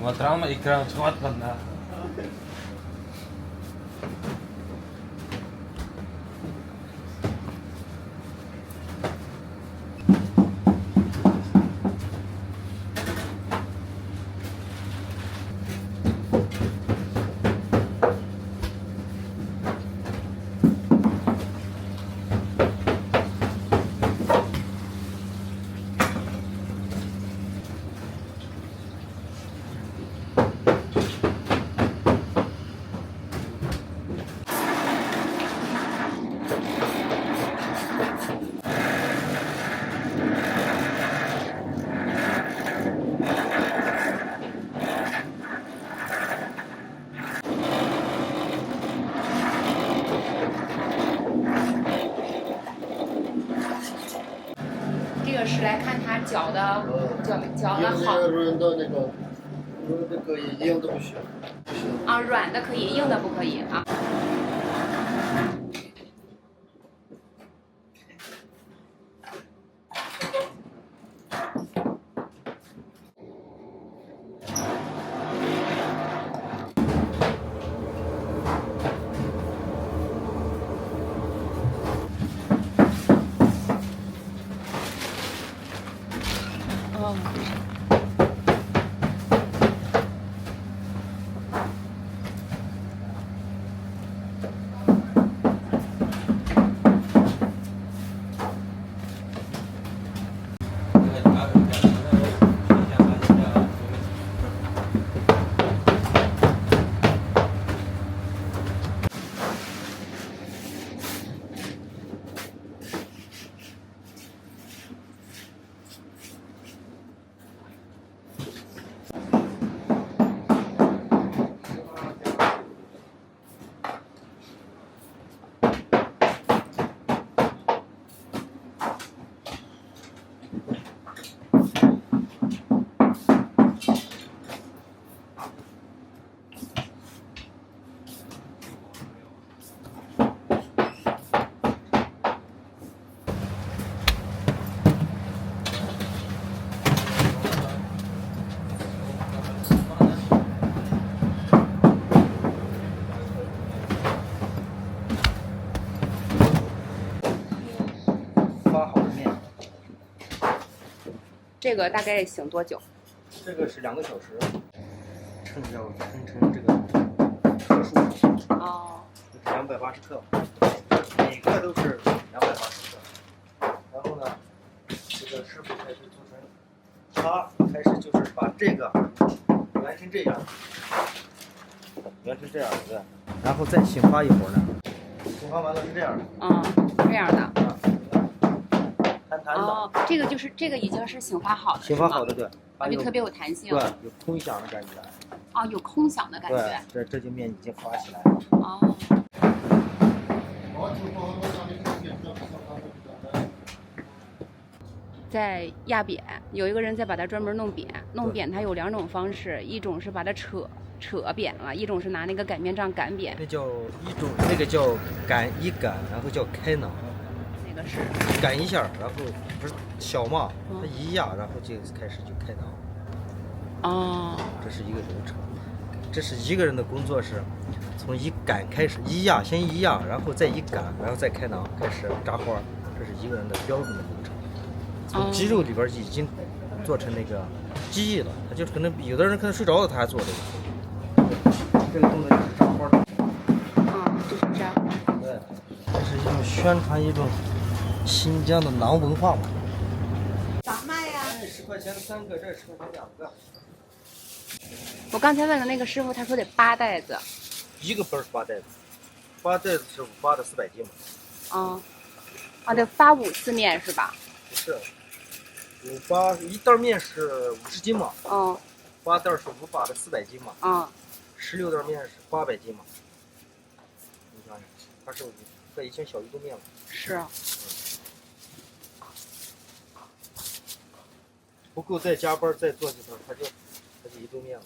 محترم اکرام چقدر بنده这个是来看他搅的，搅的好润的那个，润的可以，硬的不行，不行。啊，软的可以，硬的不可以啊。发好的面，这个大概醒多久？这个是2个小时，称要称成这个克数，哦， 280克，每个都是280克。然后呢，这个师傅开始做成，他开始就是把这个圆成这样，圆成这样，对，然后再醒发一会儿呢，醒发完了是这样的，嗯，这样的。弹弹的，哦，这个就是这个已经是醒发好的，醒发好的，的，对，啊，就特别有弹性。对，有空响的感觉。哦，有空响的感觉。对，这就面已经发起来了。哦。在压扁，有一个人在把它专门弄扁，弄扁它有2种方式，一种是把它扯扁了，一种是拿那个擀面杖擀扁。那叫一种，那个叫擀一擀，然后叫开囊。那个是擀一下，然后不是小嘛，它一压，然后就开始就开囊。哦，这是一个流程。这是一个人的工作是，从一擀开始，一压先一压，然后再一擀，然后再开囊，开始炸花。这是一个人的标准的流程。从鸡肉里边已经做成那个记忆了，他就可能有的人可能睡着了，他还做这个。这个动作就是炸花的。这是炸花。对，这是一种宣传一种新疆的馕文化嘛。咋卖呀？10块钱3个，这10块钱2个。我刚才问了那个师傅，他说得8袋子。一个包是8袋子，8袋子是发的400斤嘛。得发5次面是吧？不是，58一袋面是50斤嘛。8袋是5发的400斤嘛。16袋面是800斤嘛。你想想，它是这已经小一顿面了。是啊。不够再加班再做几顿，它就一顿面了。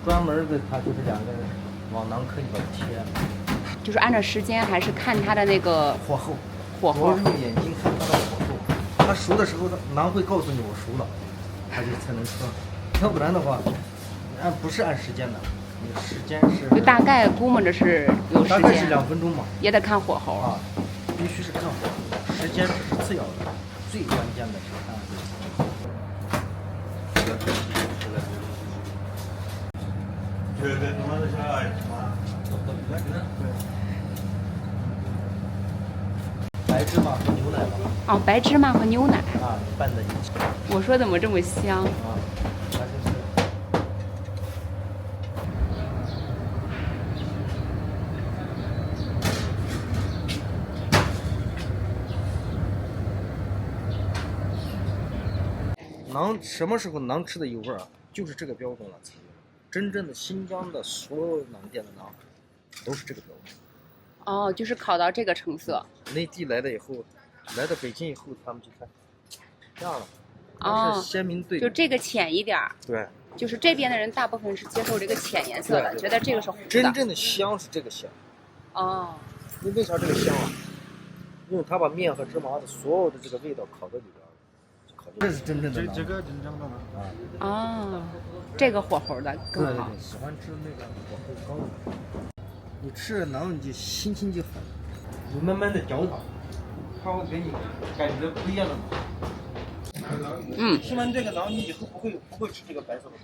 专门的，它就是两个人往馕壳里边贴，就是按照时间还是看它的那个火候，火候我用眼睛看它的火候，它熟的时候，馕会告诉你我熟了，它就才能测。要不然的话，不是按时间的，你时间是就大概估摸着是有时大概是间， 2分钟嘛。也得看火候啊，必须是看火候，时间只是次要的，最关键的是看火候。白芝麻和牛奶吧，哦，白芝麻和牛奶。啊，拌在一起我说怎么这么香？啊，它就是。馕什么时候馕吃的有味儿啊？就是这个标准了才有。真正的新疆的所有馕店的馕都是这个标准。哦，就是烤到这个成色。内地来了以后，来到北京以后，他们就看这样了，哦它是鲜明对比。就这个浅一点儿，对，就是这边的人大部分是接受这个浅颜色的，对对觉得这个是糊的。真正的香是这个香。哦，你为啥这个香啊？因为它把面和芝麻的所有的这个味道烤在里边了，烤进去。这是真正的馕。这个真正的馕。啊，哦，这个火候的更好。对，喜欢吃那个火候高的。你吃了馕，你就心情就好，你慢慢的嚼它，它会给你感觉不一样的馕。嗯，吃完这个馕，你以后不会吃这个白色的馕。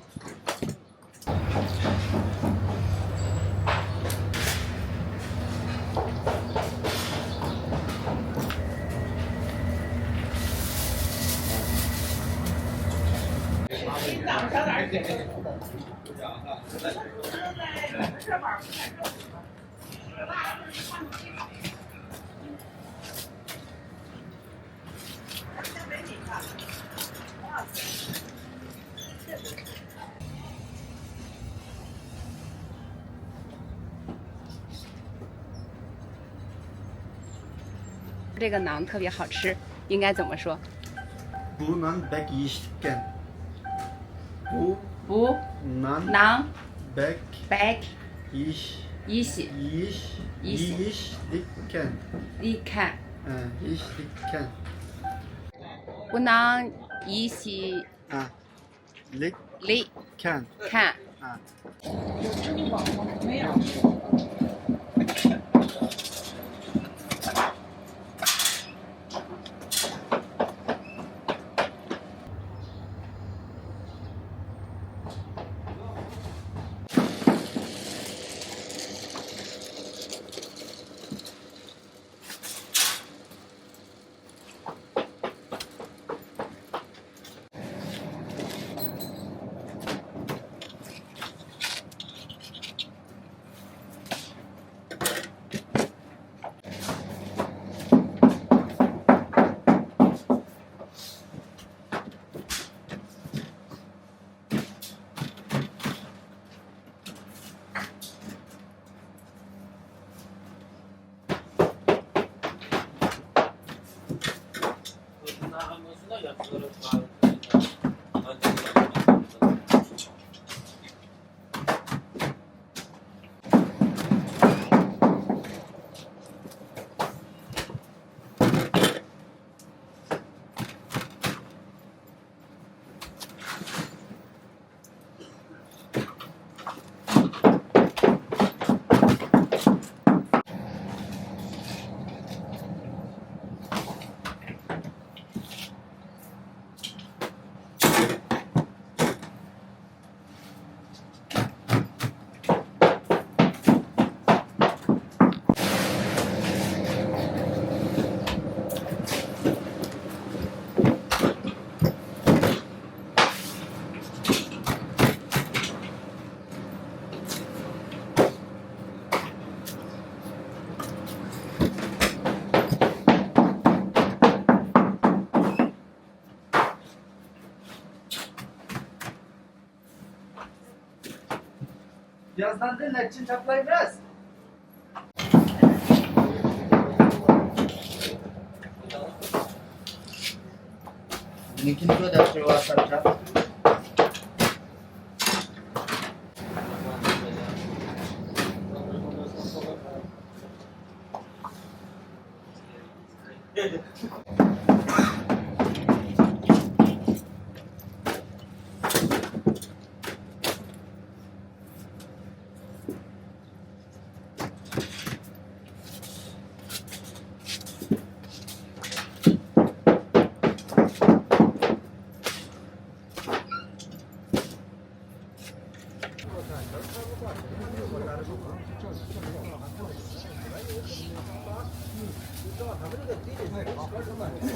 这个馕特别好吃，应该怎么说？ Bu nan bek yiyişken. Bu 不 nan 馕 bek back yiyiş 一喜 yiyişlikken. 一看 Yiyişlikken. 不馕一喜 Ha. Likken. 里看。 Ha. 这 Birazdan dinle, Çin çaplayı biraz. Nikin kadar cevap saracak?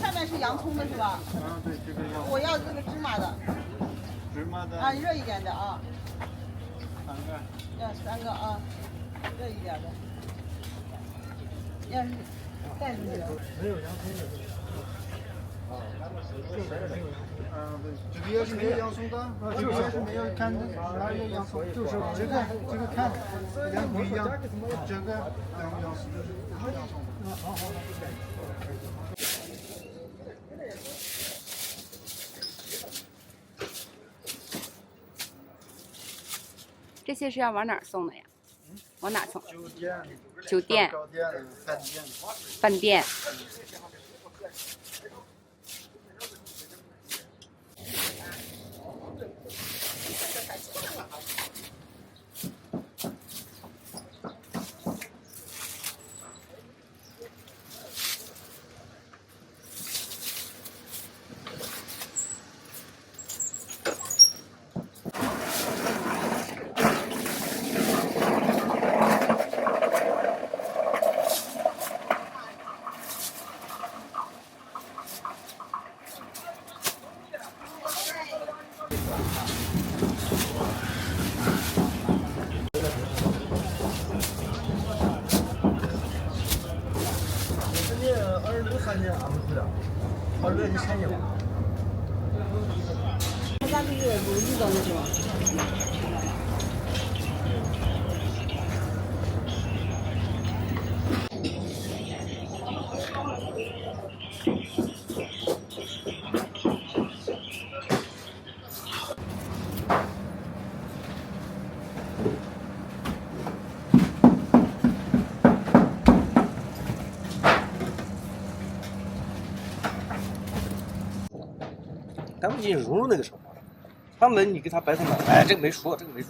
上面是洋葱的是吧？对，这个要我要这个芝麻的，芝麻的啊，热一点的啊， 3个。要3个啊，热一点的。要是带进去的。没有洋葱的。对，这个要是没有洋葱的，这个要是没有看哪有洋葱，就是这个看两不一样，这个两个洋葱。这些是要往哪儿送的呀？往哪送？酒店、酒店、糕点、饭店。饭店。23年俺们不了，22年前年吧。咱这个不遇到那是吧？咱们已经融入那个生活了。他们你给他摆成了，哎，这个没熟，这个没熟，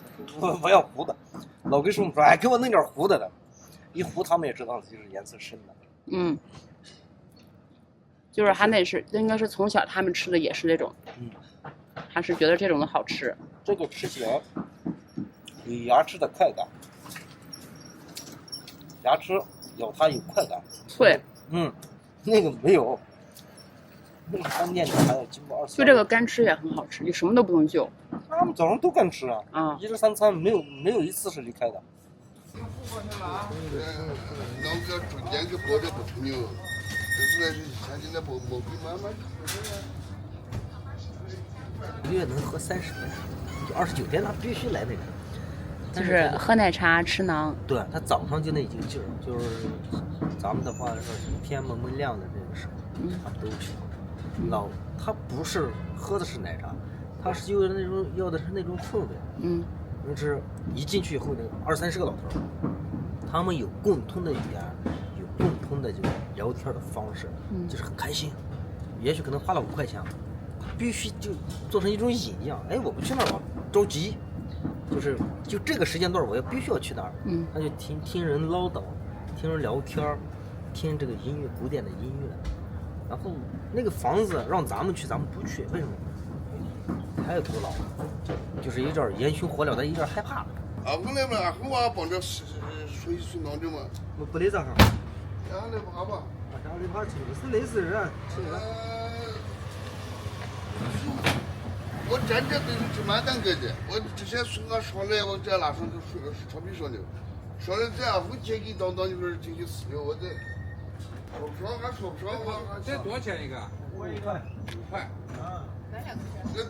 我要糊的。老给师傅说，哎，给我弄点糊的。一糊，他们也知道就是颜色深的。嗯，就是还得是，应该是从小他们吃的也是这种，还是觉得这种的好吃。这个吃起来有牙齿的快感，牙齿咬它有快感。脆。那个没有。那个饭店里还要经过就这个干吃也很好吃，你什么都不用就。他们早上都干吃啊，一日三餐没有一次是离开的。一个月能喝30杯，就29天，他必须来那个。就是喝奶茶吃馕。对，他早上就那几个劲儿，就是咱们的话说，天蒙蒙亮的这个时候，他们都去。它不是喝的是奶茶，它是要的是那种氛围。嗯就是一进去以后，那20-30个老头儿，他们有共通的语言，有共通的这个聊天的方式，就是很开心。也许可能花了5块钱，必须就做成一种瘾一样。哎，我不去那儿，我着急，就这个时间段，我也必须要去那儿。他就听人唠叨，听人聊天儿，听这个音乐，古典的音乐。然后那个房子让咱们去，咱们不去，为什么？太古老了，就是有点烟熏火燎的，有点害怕。啊，我来嘛，后啊帮着水弄的嘛。我不累咋哈？然后来爬吧。然后你怕是累死人，我真正都是吃满蛋个的。我之前说上来，我这拉上就说是炒米上的，上来这样后天给当一会儿进去吃了，我这说不上还说不上，我这多少钱一个5块。？5块。买2个。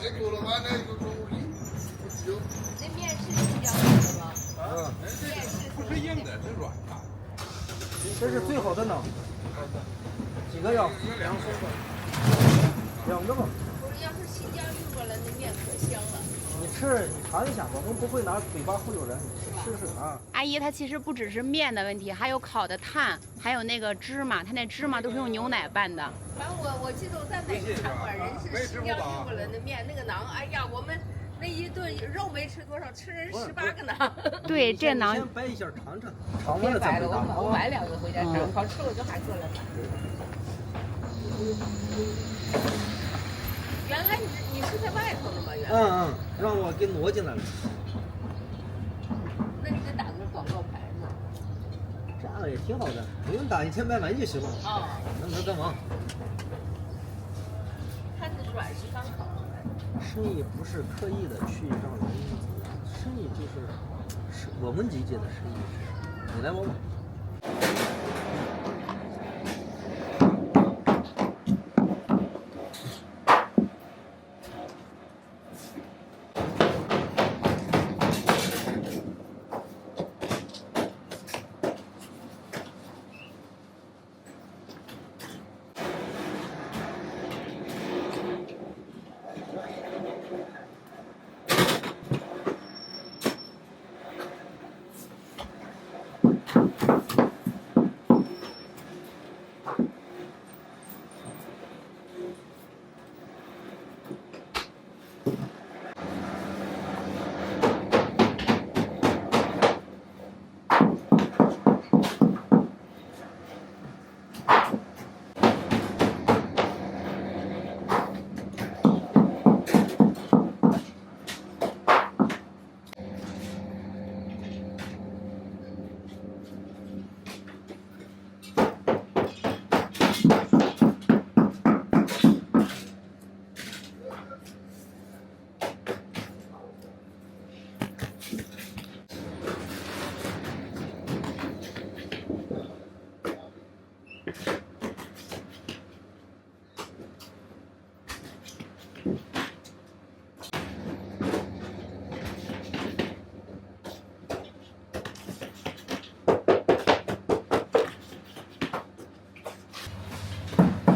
那多了嘛，那就说我给你丢。那面是新疆的吗？不是硬的，是软的。这是最好的呢。几个要？2个吧。不是，要是新疆运过来，那面可香了。你尝一下吧，我们不会拿嘴巴忽悠人，你试试啊。阿姨，它其实不只是面的问题，还有烤的炭，还有那个芝麻，它那芝麻都是用牛奶拌的。反正我记得我在哪个餐馆，人是新疆运过来的面，那个馕，哎呀，我们那一顿肉没吃多少，吃人18个馕。对，这馕先掰一下尝尝，尝完了再回答。我买2个回家尝，好吃我就还做了呢。原来你是在外头的吗？原来。让我给挪进来了。那你得打个广告牌呢。这样也挺好的，不用打，一天卖完就行了。能干嘛？它的软是刚烤出来的。生意不是刻意的去让人怎么样，生意就是我们理解的生意是，你来我往。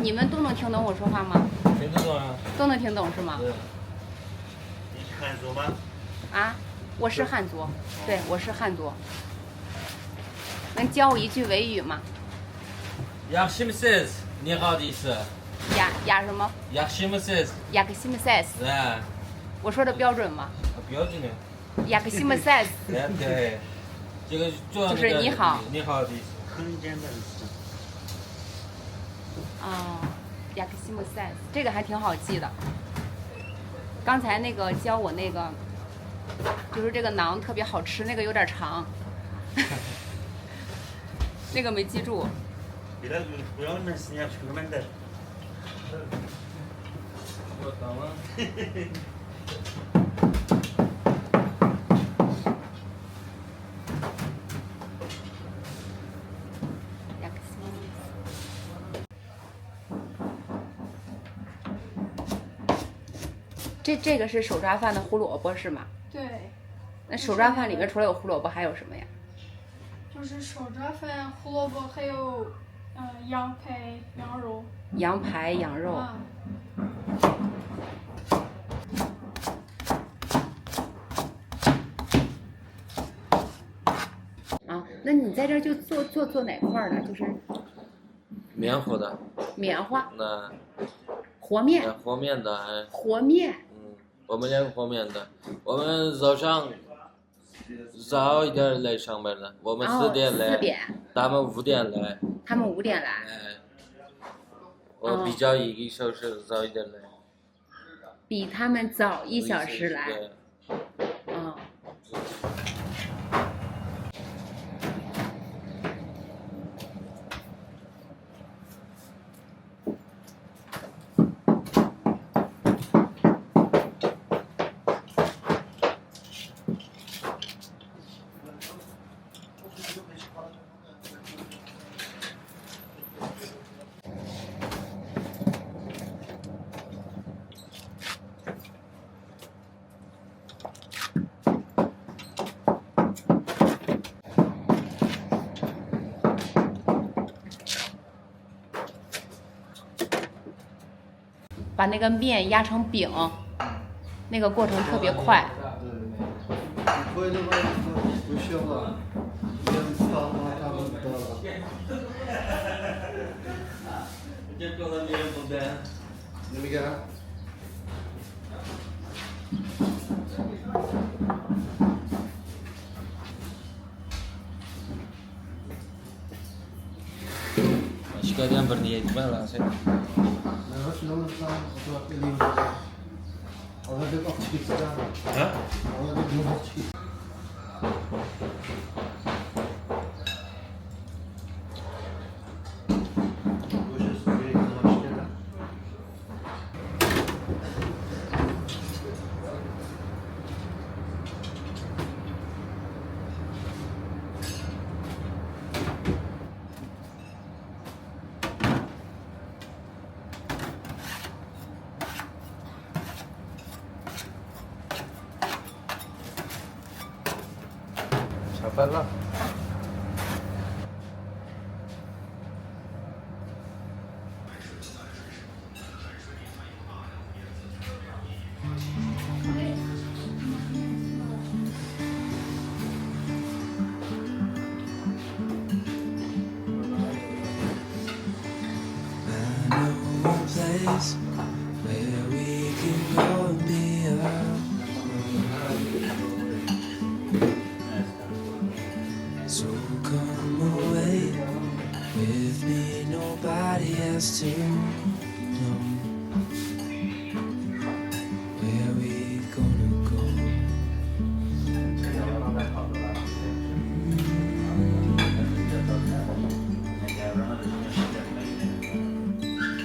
你们都能听懂我说话吗？听得懂啊？都能听懂是吗？对。你是汉族吗？啊，我是汉族，对，我是汉族。能教我一句维语吗？ Yaxshimisiz， 你好的意思。呀什么？ Yaxshimisiz。雅克西姆塞斯。对。我说的标准吗？标准的。雅克西姆塞斯。对。这个就是你好。你好的意思。很简单的事情。哦，雅克西姆塞斯，这个还挺好记的。刚才那个教我那个，就是这个馕特别好吃，那个有点长，那个没记住。我懂了。这个是手抓饭的胡萝卜是吗？对。那手抓饭里面除了有胡萝卜还有什么呀？就是手抓饭、胡萝卜还有羊排、羊肉。羊排、羊肉。啊，那你在这儿就做哪块儿的？就是棉花的。棉花。那。和面。和面的。和面。我们2个和面的。我们早上早一点来上班的，我们4点来。4点。他们5点来。他们5点来。我比较1个小时早一点来。比他们早1小时来。把那个面压成饼，那个过程特别快。会的话不需要了，面发他们得了。你们看。Shikayatdan bir niyat bilan sen. Şunun sana fotoğraf edeyim. Ona bir bak çıkıyor. Ha? Ona bir bak çıkıyor. Bella. Place where we can go and be alone. So come away with me, nobody has to know where we gonna go.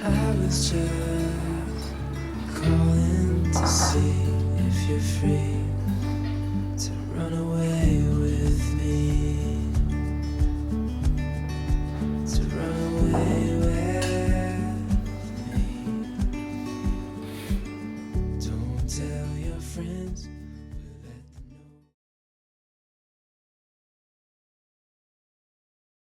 I was just calling to see if you're free.